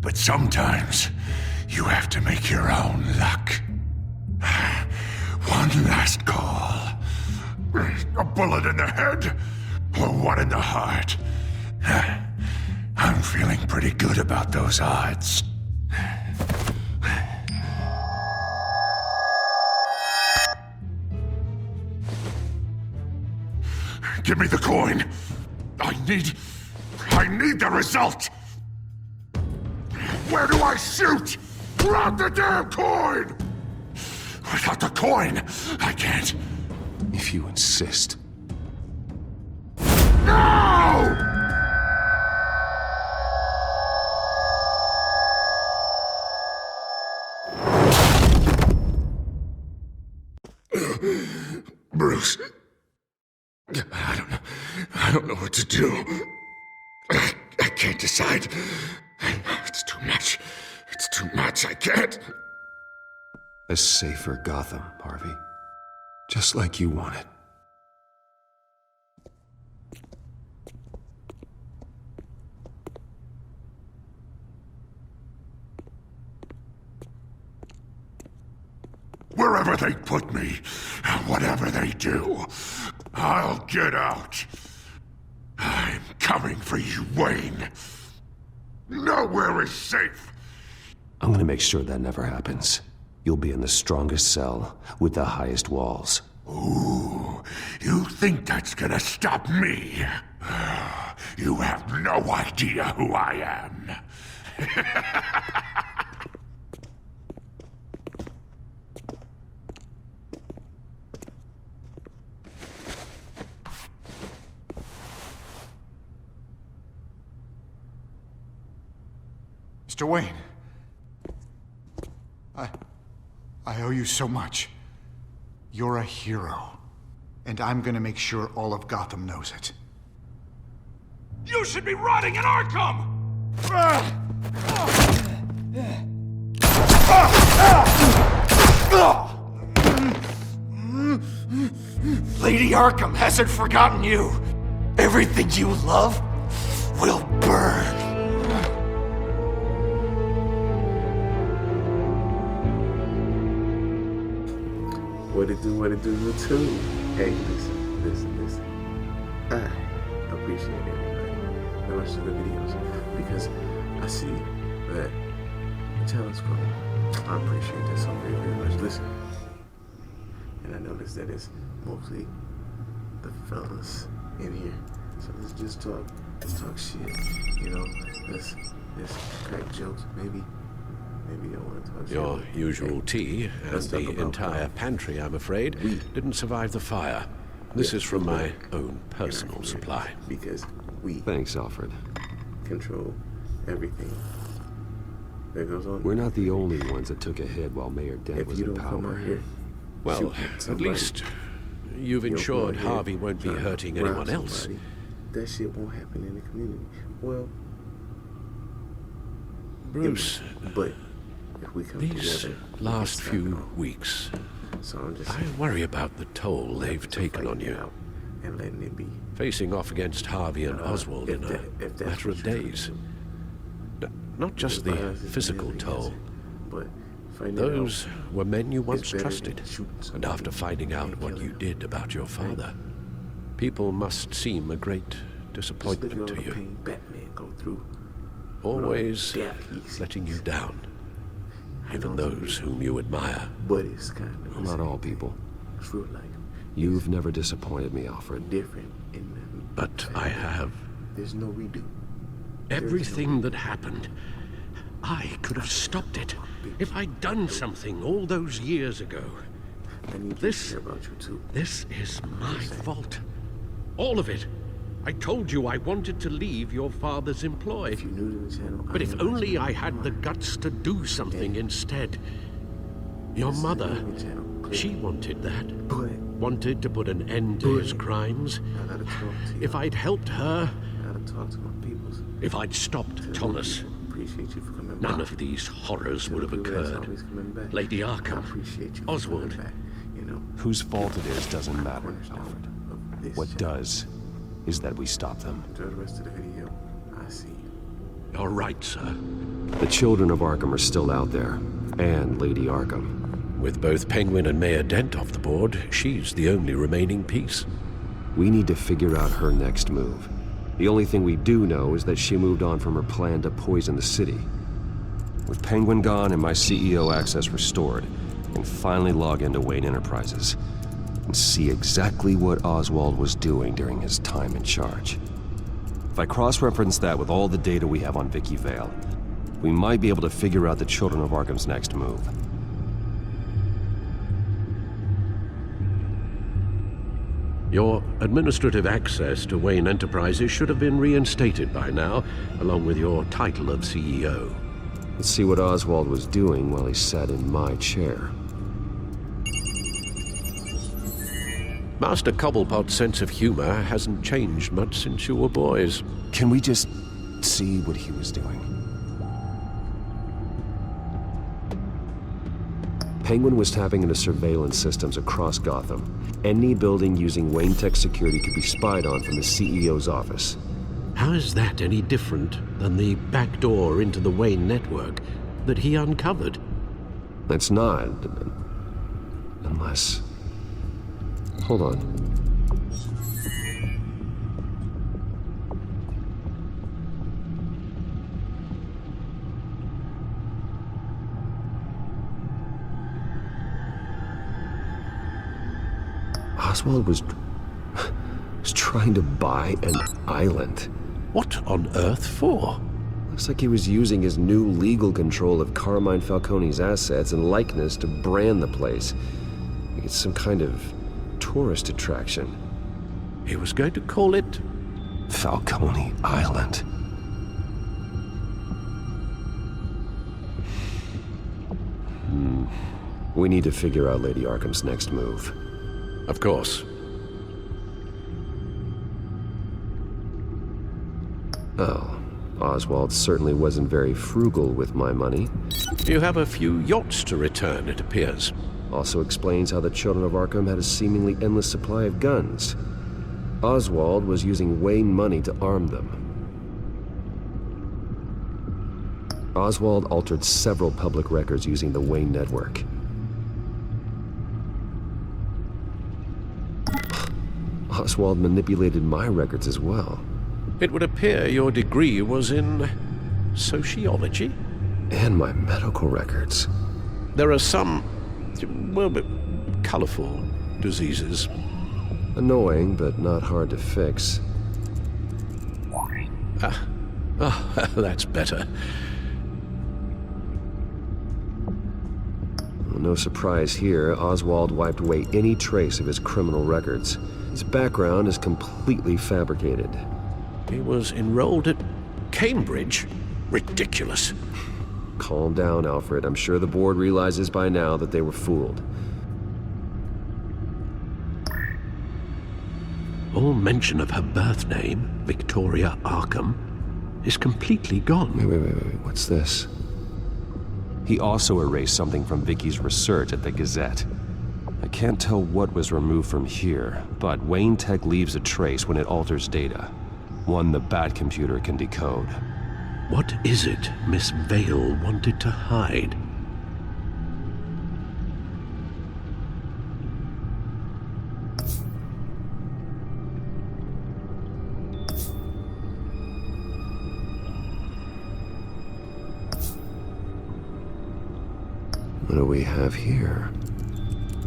But sometimes, you have to make your own luck. One last call. A bullet in the head, or one in the heart. I'm feeling pretty good about those odds. Give me the coin. I need the result. Where do I shoot? Grab the damn coin! Without the coin, I can't. If you insist. No! Bruce. I don't know what to do. I can't decide. It's too much. It's too much. I can't. A safer Gotham, Harvey. Just like you wanted. Wherever they put me, whatever they do, I'll get out. I'm coming for you, Wayne. Nowhere is safe. I'm gonna make sure that never happens. You'll be in the strongest cell with the highest walls. Ooh, you think that's gonna stop me? You have no idea who I am. Mr. Wayne. I owe you so much. You're a hero. And I'm gonna make sure all of Gotham knows it. You should be rotting in Arkham! Lady Arkham hasn't forgotten you. Everything you love will burn. What it do, you too? Hey, listen. I appreciate everybody that watches the videos because I see that the channel's growing. I appreciate that so very, very much. Listen, and I noticed that it's mostly the fellas in here. So let's just talk. Let's talk shit. You know, let's crack jokes. Maybe you don't want to talk Your shit. usual tea and the entire pantry, I'm afraid, didn't survive the fire. This is from my own personal supply. Because we Thanks, Alfred. control everything that goes on. We're not the only ones that took a hit while Mayor Dent If was you in don't come power. out here, Well, shoot at somebody, least you've you don't ensured come out here Harvey won't be trying to hurting rob anyone else. somebody, that shit won't happen in the community. Well, Bruce, but if we come these together, we can last stop it few all. weeks, So I'm just I worry about the toll they've taken on fighting it you. out and letting it be. Facing off against Harvey and Oswald if in that- a if that's matter what of you're trying days. to do. Not just the Violence is physical never toll. easy, but fighting it Those were men you once better than trusted, shooting and somebody after finding out and what killing you them. did about your father, people must seem a great out, just disappointment look at to all the you. pain Batman go through. Always Yeah, he's- letting you down, I even know those whom you admire. But it's kind of Not all people. true life. You've never disappointed me, Alfred. Different in that But I have. there's no redo. Everything that happened, I could have stopped it if I'd done something all those years ago. I need This- to care about you too. This is my fault. All of it. I told you I wanted to leave your father's employ. If you're new to the channel, But if only I had the guts to do something instead. Your mother, she wanted that. But Wanted to put an end to his crimes. I gotta talk to you. If I'd helped her, I gotta talk to my peoples. if I'd stopped Thomas, Appreciate you for coming none back. of these horrors would have People that's occurred. always coming back. Lady I Arkham, appreciate you for Oswald. coming back. You know, Whose fault it is doesn't matter, cornerstone Alfred. of this What channel. does is that we stop them. Enjoy the rest of the video. I see you. You're right, sir. The children of Arkham are still out there, and Lady Arkham. With both Penguin and Mayor Dent off the board, she's the only remaining piece. We need to figure out her next move. The only thing we do know is that she moved on from her plan to poison the city. With Penguin gone and my CEO access restored, I can finally log into Wayne Enterprises and see exactly what Oswald was doing during his time in charge. If I cross-reference that with all the data we have on Vicky Vale, we might be able to figure out the Children of Arkham's next move. Your administrative access to Wayne Enterprises should have been reinstated by now, along with your title of CEO. Let's see what Oswald was doing while he sat in my chair. Master Cobblepot's sense of humor hasn't changed much since you were boys. Can we just see what he was doing? Penguin was tapping into surveillance systems across Gotham. Any building using Wayne Tech security could be spied on from the CEO's office. How is that any different than the back door into the Wayne network that he uncovered? It's not. Unless... Hold on. Oswald was trying to buy an island. What on earth for? Looks like he was using his new legal control of Carmine Falcone's assets and likeness to brand the place. Like it's some kind of tourist attraction. He was going to call it Falcone Island. We need to figure out Lady Arkham's next move. Of course. Oh, Oswald certainly wasn't very frugal with my money. You have a few yachts to return, it appears. Also explains how the Children of Arkham had a seemingly endless supply of guns. Oswald was using Wayne money to arm them. Oswald altered several public records using the Wayne network. Oswald manipulated my records as well. It would appear your degree was in sociology? And my medical records. There are some, well, colorful diseases. Annoying, but not hard to fix. That's better. Well, no surprise here, Oswald wiped away any trace of his criminal records. His background is completely fabricated. He was enrolled at Cambridge? Ridiculous. Calm down, Alfred. I'm sure the board realizes by now that they were fooled. All mention of her birth name, Victoria Arkham, is completely gone. Wait. What's this? He also erased something from Vicky's research at the Gazette. I can't tell what was removed from here, but Wayne Tech leaves a trace when it alters data. One the Bat computer can decode. What is it Miss Vale wanted to hide? What do we have here?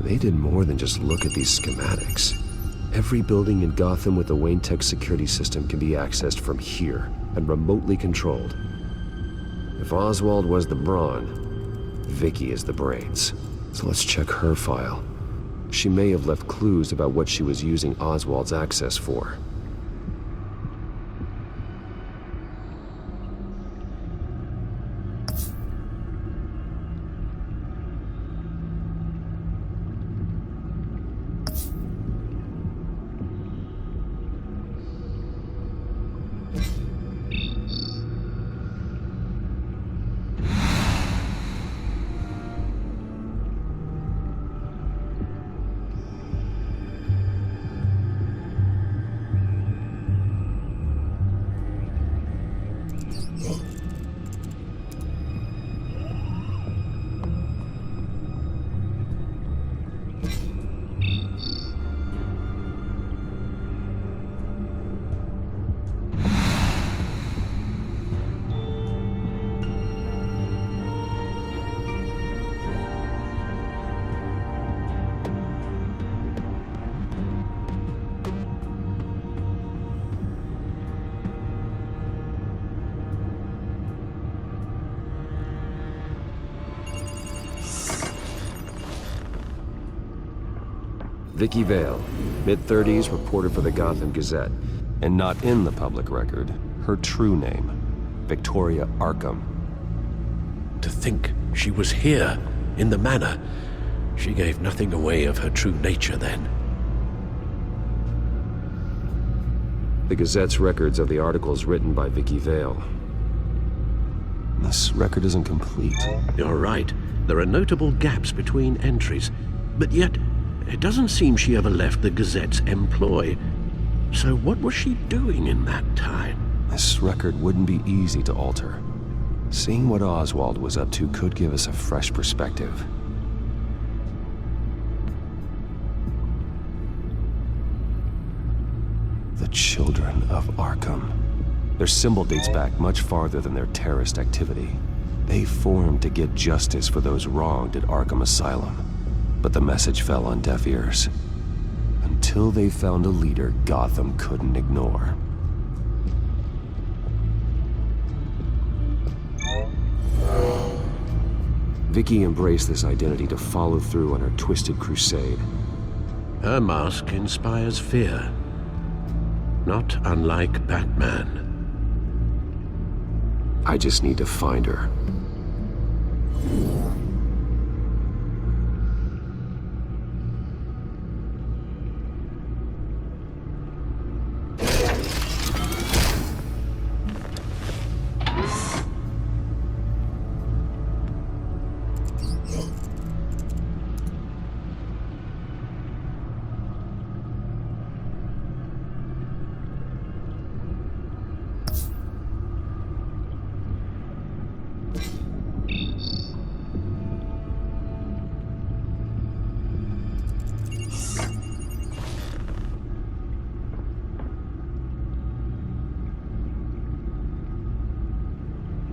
They did more than just look at these schematics. Every building in Gotham with the Wayne Tech security system can be accessed from here and remotely controlled. If Oswald was the brawn, Vicky is the brains. So let's check her file. She may have left clues about what she was using Oswald's access for. Vicky Vale, mid-30s, reporter for the Gotham Gazette. And not in the public record, her true name, Victoria Arkham. To think she was here, in the manor. She gave nothing away of her true nature then. The Gazette's records of the articles written by Vicky Vale. This record isn't complete. You're right. There are notable gaps between entries. But yet, it doesn't seem she ever left the Gazette's employ. So what was she doing in that time? This record wouldn't be easy to alter. Seeing what Oswald was up to could give us a fresh perspective. The Children of Arkham. Their symbol dates back much farther than their terrorist activity. They formed to get justice for those wronged at Arkham Asylum. But the message fell on deaf ears. Until they found a leader Gotham couldn't ignore. Vicky embraced this identity to follow through on her twisted crusade. Her mask inspires fear. Not unlike Batman. I just need to find her.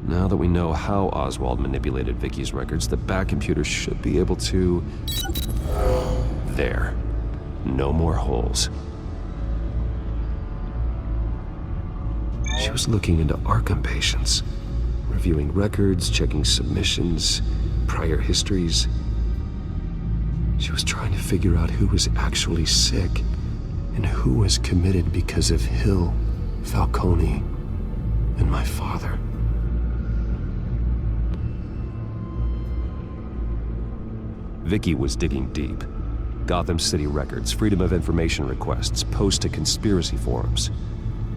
Now that we know how Oswald manipulated Vicky's records, the back computer should be able to... There. No more holes. She was looking into Arkham patients, reviewing records, checking submissions, prior histories. She was trying to figure out who was actually sick and who was committed because of Hill, Falcone, and my father. Vicky was digging deep. Gotham City records, Freedom of Information requests, posts to conspiracy forums.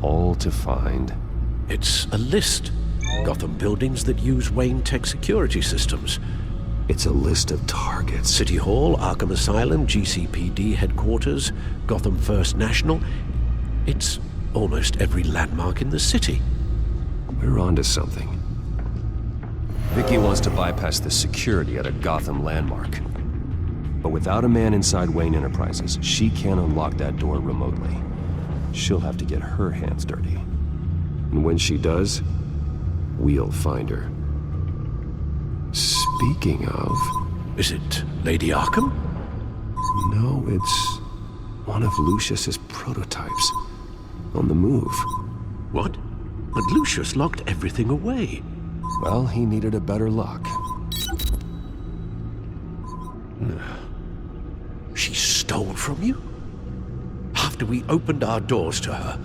All to find... It's a list. Gotham buildings that use Wayne Tech security systems. It's a list of targets. City Hall, Arkham Asylum, GCPD headquarters, Gotham First National. It's almost every landmark in the city. We're onto something. Vicky wants to bypass the security at a Gotham landmark. But without a man inside Wayne Enterprises, she can't unlock that door remotely. She'll have to get her hands dirty. And when she does, we'll find her. Speaking of... Is it Lady Arkham? No, it's one of Lucius's prototypes. On the move. What? But Lucius locked everything away. Well, he needed a better lock. She stole from you? After we opened our doors to her?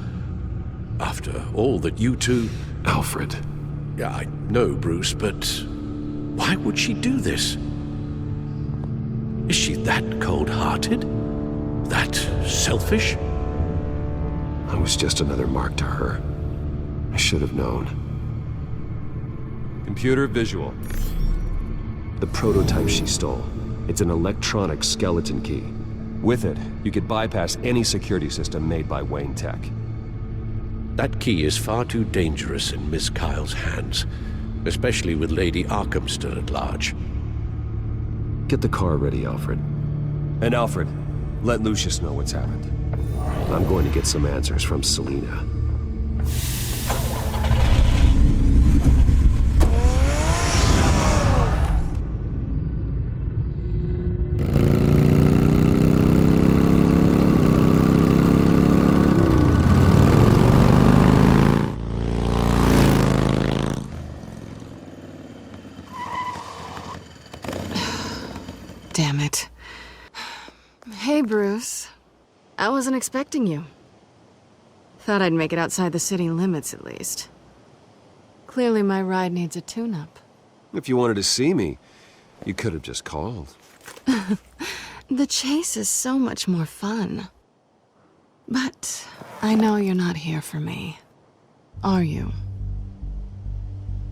After all that you two... Alfred. Yeah, I know, Bruce, but why would she do this? Is she that cold-hearted? That selfish? I was just another mark to her. I should have known. Computer visual. The prototype she stole. It's an electronic skeleton key. With it, you could bypass any security system made by Wayne Tech. That key is far too dangerous in Miss Kyle's hands, especially with Lady Arkham still at large. Get the car ready, Alfred. And Alfred, let Lucius know what's happened. I'm going to get some answers from Selina. Damn it. Hey, Bruce. wasn't expecting you. Thought I'd make it outside the city limits, at least. Clearly my ride needs a tune-up. If you wanted to see me, you could have just called. The chase is so much more fun. But I know you're not here for me. Are you?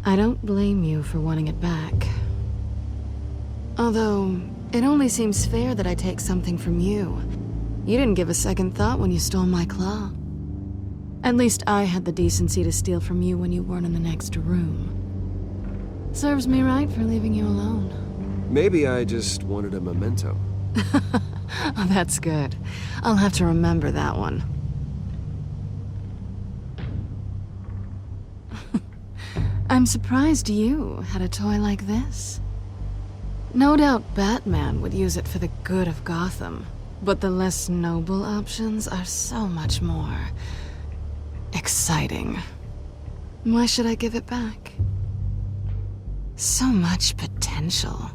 I don't blame you for wanting it back. Although, it only seems fair that I take something from you. You didn't give a second thought when you stole my claw. At least I had the decency to steal from you when you weren't in the next room. Serves me right for leaving you alone. Maybe I just wanted a memento. Oh, that's good. I'll have to remember that one. I'm surprised you had a toy like this. No doubt Batman would use it for the good of Gotham, but the less noble options are so much more exciting. Why should I give it back? So much potential.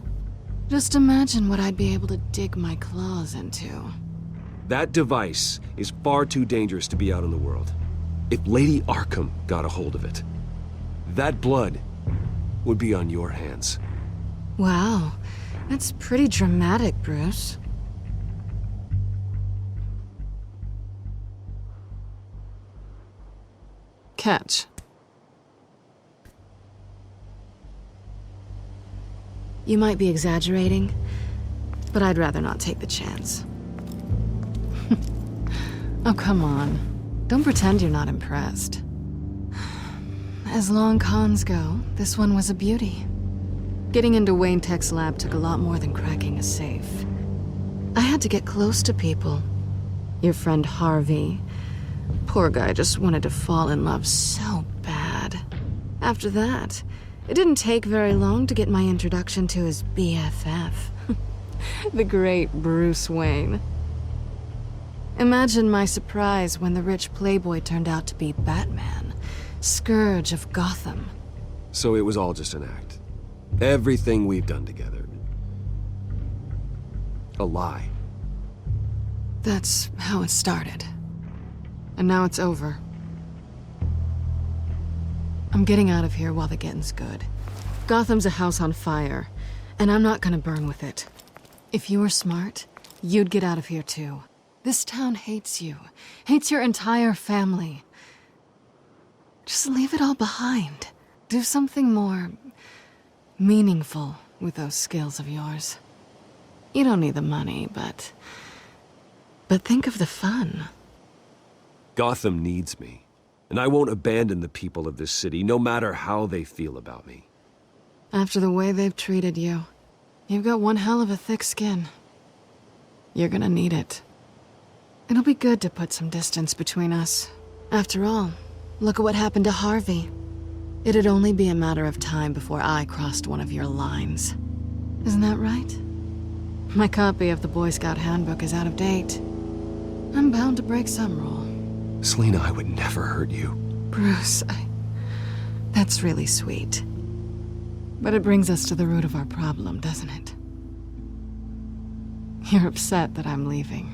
Just imagine what I'd be able to dig my claws into. That device is far too dangerous to be out in the world. If Lady Arkham got a hold of it, that blood would be on your hands. Wow, that's pretty dramatic, Bruce. Catch. You might be exaggerating, but I'd rather not take the chance. Oh, come on. Don't pretend you're not impressed. As long cons go, this one was a beauty. Getting into Wayne Tech's lab took a lot more than cracking a safe. I had to get close to people. Your friend Harvey. Poor guy just wanted to fall in love so bad. After that, it didn't take very long to get my introduction to his BFF. The great Bruce Wayne. Imagine my surprise when the rich playboy turned out to be Batman, Scourge of Gotham. So it was all just an act. Everything we've done together. A lie. That's how it started. And now it's over. I'm getting out of here while the getting's good. Gotham's a house on fire, and I'm not gonna burn with it. If you were smart, you'd get out of here too. This town hates you, hates your entire family. Just leave it all behind. Do something more meaningful with those skills of yours. You don't need the money, but think of the fun. Gotham needs me, and I won't abandon the people of this city, no matter how they feel about me. After the way they've treated you, you've got one hell of a thick skin. You're gonna need it. It'll be good to put some distance between us. After all, look at what happened to Harvey. It'd only be a matter of time before I crossed one of your lines. Isn't that right? My copy of the Boy Scout Handbook is out of date. I'm bound to break some rule. Selina, I would never hurt you. Bruce, that's really sweet. But it brings us to the root of our problem, doesn't it? You're upset that I'm leaving.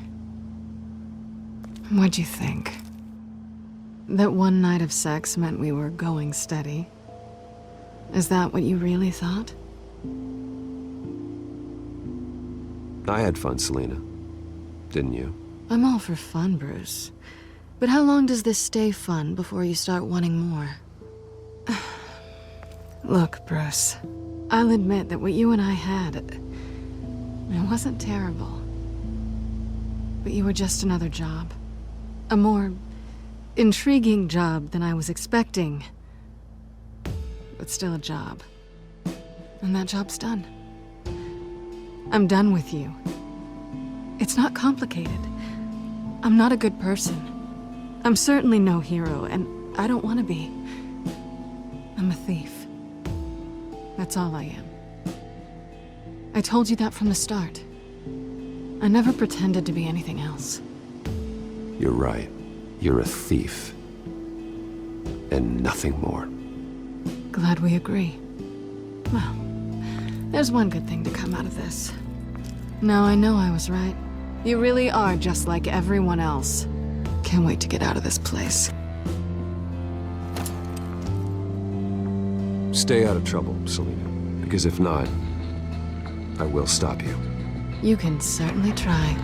What'd you think? That one night of sex meant we were going steady? Is that what you really thought? I had fun, Selina. Didn't you? I'm all for fun, Bruce. But how long does this stay fun before you start wanting more? Look, Bruce, I'll admit that what you and I had, it wasn't terrible. But you were just another job. A more intriguing job than I was expecting. But still a job. And that job's done. I'm done with you. It's not complicated. I'm not a good person. I'm certainly no hero, and I don't want to be. I'm a thief. That's all I am. I told you that from the start. I never pretended to be anything else. You're right. You're a thief. And nothing more. Glad we agree. Well, there's one good thing to come out of this. Now I know I was right. You really are just like everyone else. Can't wait to get out of this place. Stay out of trouble, Selena. Because if not, I will stop you. You can certainly try.